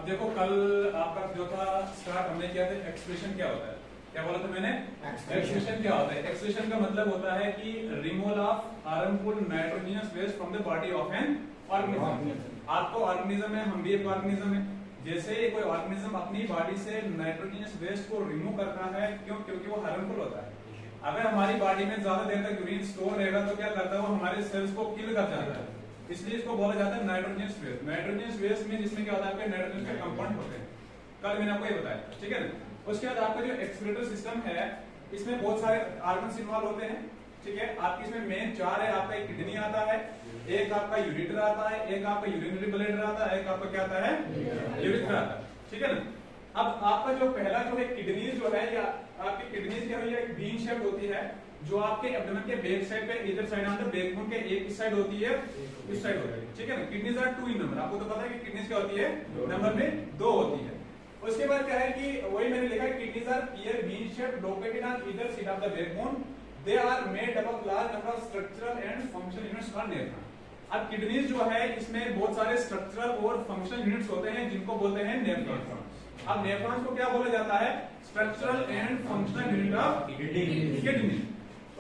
अब देखो कल आपका जो था स्टार्ट हमने किया था एक्सप्रेशन क्या होता है, क्या बोला था मैंने? एक्सप्रेशन क्या होता है? एक्सप्रेशन का मतलब होता है कि removal of harmful nitrogenous waste from the body of an organism. आपको ऑर्गेनिज्म है, हम भी एक ऑर्गेनिज्म है। जैसे कोई ऑर्गेनिज्म अपनी बॉडी से नाइट्रोजनस वेस्ट को रिमूव करता है, क्यों? क्योंकि वो हार्मफुल होता है। अगर हमारी बॉडी में ज्यादा देर तक यूरिन स्टोर रहेगा तो क्या करता है वो हमारे सेल्स को किल कर जाता है, इसलिए इसको बोला जाता है नाइट्रोजनस वेस्ट। नाइट्रोजनस वेस्ट में जिसमें क्या होता है आपके नाइट्रोजन के कंपाउंड होते हैं, कल मैंने आपको ये बताया, ठीक है ना। उसके बाद आपका जो एक्सक्रीटर सिस्टम है इसमें बहुत सारे ऑर्गन्स इन्वॉल्व होते हैं, ठीक है। आपकी इसमें मेन चार है, आपका एक किडनी आता है, एक आपका यूरेटर आता है, एक आपका यूरिनरी ब्लैडर आता है, एक आपका क्या आता है यूरेथ्रा आता है, ठीक है ना। अब आपका जो पहला जो है किडनी जो है, या आपकी किडनी क्या है, एक बीन शेप होती है जो आपके एब्डोमेन के बैक साइड पे इधर साइड ऑन द बैकबोन के एक इस साइड होती है, इस साइड होती है, ठीक है ना। किडनीज आर 2 इन नंबर, आपको तो पता है कि किडनीज क्या होती है, नंबर में 2 होती है। उसके बाद क्या है कि वही मैंने लिखा है kidneys are pear bean shape located on either side of the backbone, they are made up of large number of structural and functional units called nephron. अब किडनीज जो है इसमें बहुत सारे स्ट्रक्चरल और फंक्शनल यूनिट्स होते हैं जिनको बोलते हैं नेफ्रॉन। अब नेफ्रॉन्स को क्या बोला जाता है? Structural and functional unit of kidney.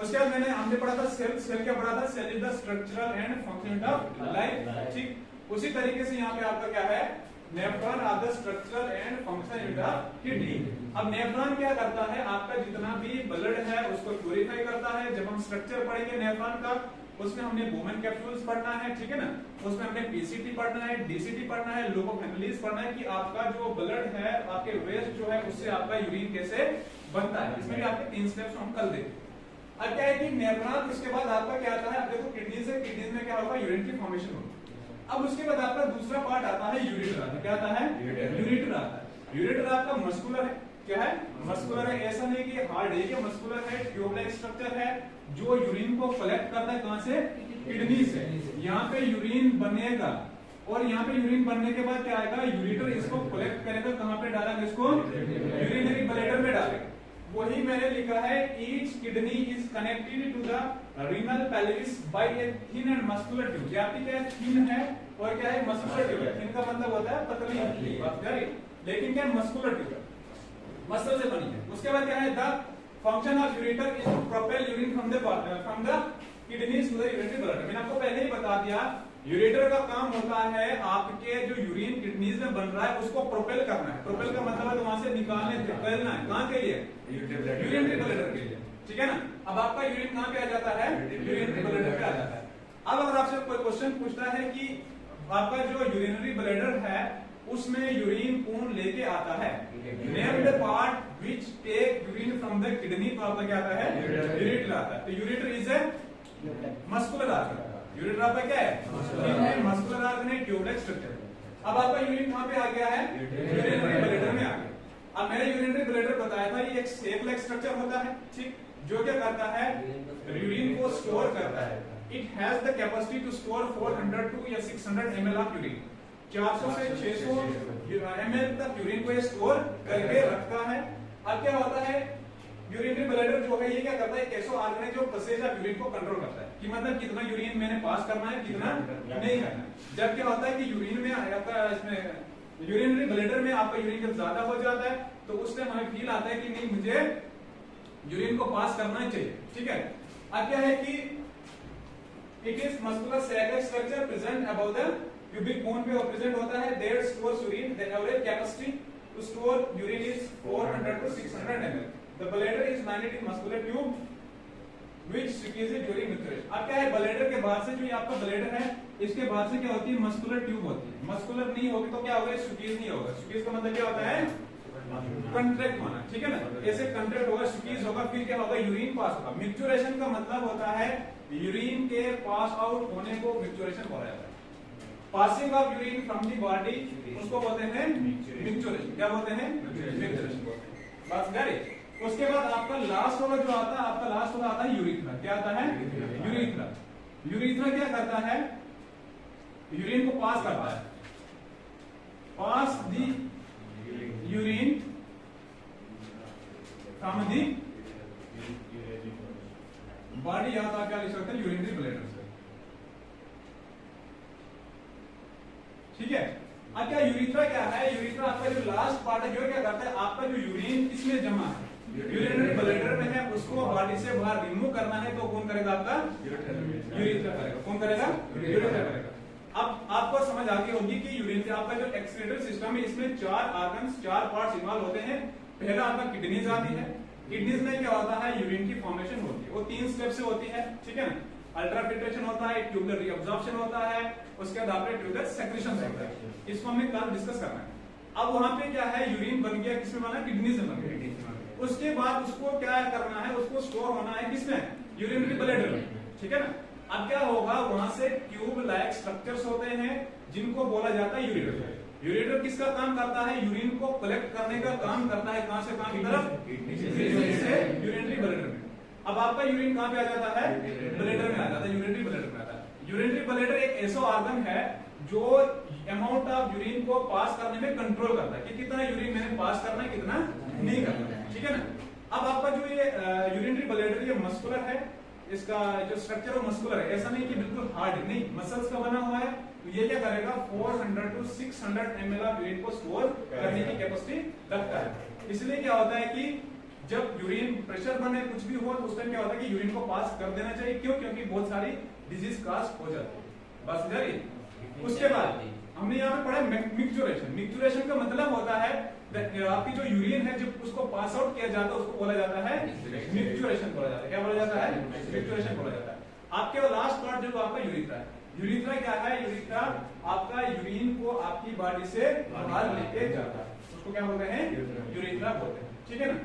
उसके बाद हमने पढ़ा था सेल। सेल क्या पढ़ा था? Cell is the structural and functional unit of life, ठीक। उसी तरीके से यहाँ पे आपका क्या है, nephron are the structural and functional unit of kidney. अब नेफ्रॉन क्या करता है, आपका जितना भी ब्लड है उसको प्यूरिफाई करता है। जब हम स्ट्रक्चर पढ़ेंगे नेफ्रॉन का, उसमें हमने बोमेन कैप्सूल्स पढ़ना है, ठीक है ना। उसमें हमने पीसीटी पढ़ना है, डीसीटी पढ़ना है, लुकोफेनोलिस पढ़ना है कि आपका जो ब्लड है, आपके वेस्ट जो है उससे आपका यूरिन कैसे बनता है। इसमें भी आपके 3 स्टेप्स हम कल देखेंगे। अब क्या है कि नेफ्रॉन, उसके बाद आपका क्या आता है, अब देखो किडनी से, किडनी में क्या होगा, यूरिन की फॉर्मेशन होगी। अब उसके बाद आपका दूसरा पार्ट आता है यूरेटर आता है। क्या आता है? यूरेटर आता है। यूरेटर आपका मस्कुलर है, क्या है? मस्कुलर है। ऐसा नहीं कि हार्ड है, ये मस्कुलर है, ट्यूब लाइक स्ट्रक्चर है जो यूरिन को कलेक्ट करता है। कहां से? किडनी से। यहाँ पे यूरिन बनेगा और यहाँ पे यूरिन बनने के बाद क्या आएगा, यूरेटर इसको कलेक्ट करेगा। कहां पे डालेगा इसको? यूरिनरी ब्लैडर में डालेगा। वही मैंने लिखा है, each kidney is connected to the renal pelvis by a thin and muscular tube. क्या है? थिन है और क्या है, मस्कुलर ट्यूब है। थिन का मतलब होता है पतली, बात करें, लेकिन क्या मस्कुलर ट्यूब है, मसल से बनी है। उसके बाद क्या है, the function of ureter is to propel urine from the kidneys to the urinary bladder. मैंने आपको पहले ही बता दिया, यूरेटर का काम होता है आपके जो यूरिन किडनीज में बन रहा है उसको प्रोपेल करना है। प्रोपेल का मतलब है वहां से निकालने, निकलना है। कहां के लिए? यूरिनरी ब्लैडर के लिए, ठीक है ना। अब आपका यूरिन कहां पे आ जाता है? यूरिनरी ब्लैडर पे आ जाता है। अब अगर आपसे कोई क्वेश्चन पूछता है कि आपका जो यूरिनरी ब्लैडर है उसमें यूरिन कौन लेके आता है, name the part which take urine from the kidney, तो आपका क्या आता है? यूरेटर आता है। तो ureter is a muscular organ. Ureter आपका क्या है? मस्कुलर ऑर्गन है, ट्यूब लाइक स्ट्रक्चर। अब आपका यूरिन कहां पे आ गया है? यूरिनरी ब्लैडर में आ गया। अब मैंने यूरिनरी ब्लैडर बताया था, ये एक सेक लाइक स्ट्रक्चर होता है, ठीक, जो क्या करता है, यूरिन को स्टोर करता है। It has the capacity to store 400 to या 600 ml ऑफ यूरिन। 400 से 600 ml तक यूरिन को स्टोर करके रखता है। अब क्या होता है, यूरिनरी ब्लैडर जो है ये क्या करता है, एक ऐसा ऑर्गन है जो पसेज ऑफ यूरिन को कंट्रोल करता है कि मतलब कितना यूरिन मैंने पास करना है, कितना नहीं करना है। जब क्या होता है कि यूरिन में आपका, इसमें यूरिनरी ब्लैडर में आपका यूरिन जब ज्यादा हो जाता है तो उस टाइम हमें फील आता है कि नहीं, मुझे यूरिन को पास करना चाहिए, ठीक है। अब क्या है कि it is muscular sac structure present above the pubic bone पे प्रेजेंट होता है। There stores urine, the average capacity to store urine is 400 to 600 ml। The bladder is magnetic muscular tube which squeezes during maturation। अब क्या है, bladder के बाद से जो ये आपका ब्लैडर है, इसके बाद से क्या होती है, मस्कुलर ट्यूब होती है। मस्कुलर नहीं होगी तो क्या होगा, स्क्वीज नहीं होगा। स्क्वीज का मतलब क्या होता है, कंट्रैक्ट होना, ठीक है ना। ऐसे कंट्रैक्ट होगा, स्क्वीज होगा, फिर क्या होगा, यूरिन पास होगा। मिक्चुरेशन का मतलब होता है यूरिन के पास आउट होने को मिक्चुरेशन बोला जाता है। Passing of urine from the body उसको बोलते हैं मिक्चुरेशन। क्या बोलते हैं? मिक्चुरेशन बोलते हैं। बात क्लियर? उसके बाद आपका लास्ट वाला जो आता है, आपका लास्ट वाला आता है यूरिथ्रा। क्या आता है? यूरिथ्रा। यूरिथ्रा क्या करता है, यूरिन को पास करता है। पास दी यूरिन फ्रॉम दी बॉडी, या तो क्या लिख सकते हैं, यूरिनरी ब्लैडर से, ठीक है। अब क्या यूरिथ्रा क्या है? यूरिथ्रा आपका जो लास्ट पार्ट है, जो क्या करता है, आपका जो यूरिन किसमें जमा है, यूरिनरी ब्लैडर में है, उसको बॉडी से बाहर रिमूव करना है, तो कौन करेगा? आपका यूरिथ्रा करेगा। कौन करेगा? यूरिथ्रा करेगा। अब आपको समझ आ गई होगी कि यूरिन आपका जो एक्सक्रीटरी सिस्टम है, इसमें 4 ऑर्गन्स, 4 पार्ट्स इन्वॉल्व होते हैं। पहला आपका किडनीज आती है। किडनीज में क्या होता है? यूरिन की फॉर्मेशन होती है, वो 3 स्टेप से होती है, ठीक है ना। अल्ट्राफिल्ट्रेशन होता है, ट्यूबुलर रीअब्जॉर्प्शन होता है, उसके बाद आपके ट्यूबुलर सेक्रेशन होता है। इसको हमें कल डिस्कस करना है। अब वहां पे क्या है, यूरिन बन गया, किसमें बना? किडनीज में बन गया। उसके बाद उसको क्या करना है? उसको स्टोर होना है किसमें? यूरिनरी ब्लैडर में, ठीक है ना। अब क्या होगा, वहां से ट्यूब लाइक स्ट्रक्चर्स होते हैं जिनको बोला जाता है यूरेटर। यूरेटर किसका काम करता है? यूरिन को कलेक्ट करने का काम करता है। कहां से? कहां की तरफ? से यूरिनरी ब्लैडर में। अब आपका यूरिन कहां पे आ जाता है? ब्लैडर में आ जाता है, यूरिनरी ब्लैडर में आता है। यूरिनरी ब्लैडर एक ऐसा ऑर्गन है जो अमाउंट ऑफ यूरिन को पास करने में कंट्रोल करता है कि कितना यूरिन मैंने पास करना है, कितना नहीं करना है, ठीक है ना। अब आपका जो ये यूरिनरी ब्लैडर, ये मस्कुलर है, इसका जो स्ट्रक्चर है मस्कुलर है, ऐसा नहीं कि बिल्कुल हार्ड नहीं, मसल्स का बना हुआ है। तो ये क्या करेगा? 400 to 600 ml ऑफ यूरिन को स्टोर करने की कैपेसिटी रखता है। इसलिए क्या होता है कि जब यूरिन प्रेशर बने, कुछ भी हो, तो उस टाइम क्या होता है कि यूरिन को पास कर देना चाहिए। क्यों? क्योंकि बहुत सारी डिजीज कास्ट हो जाती है। बस इधर ही। उसके बाद हमने यहाँ पे पढ़ा मिक्चुरेशन। मिक्चुरेशन का मतलब होता है आपकी जो यूरिन है, जब उसको पास आउट किया जाता है, उसको बोला जाता है मिक्चुरेशन बोला जाता है। क्या बोला जाता है? मिक्चुरेशन बोला जाता है। आपके लास्ट पार्ट जो आपका यूरिथ्रा है। यूरिथ्रा क्या है? यूरिथ्रा आपका यूरिन को आपकी बॉडी से बाहर लेके जाता है, उसको क्या बोलते हैं? यूरिथ्रा बोलते हैं, ठीक है ना।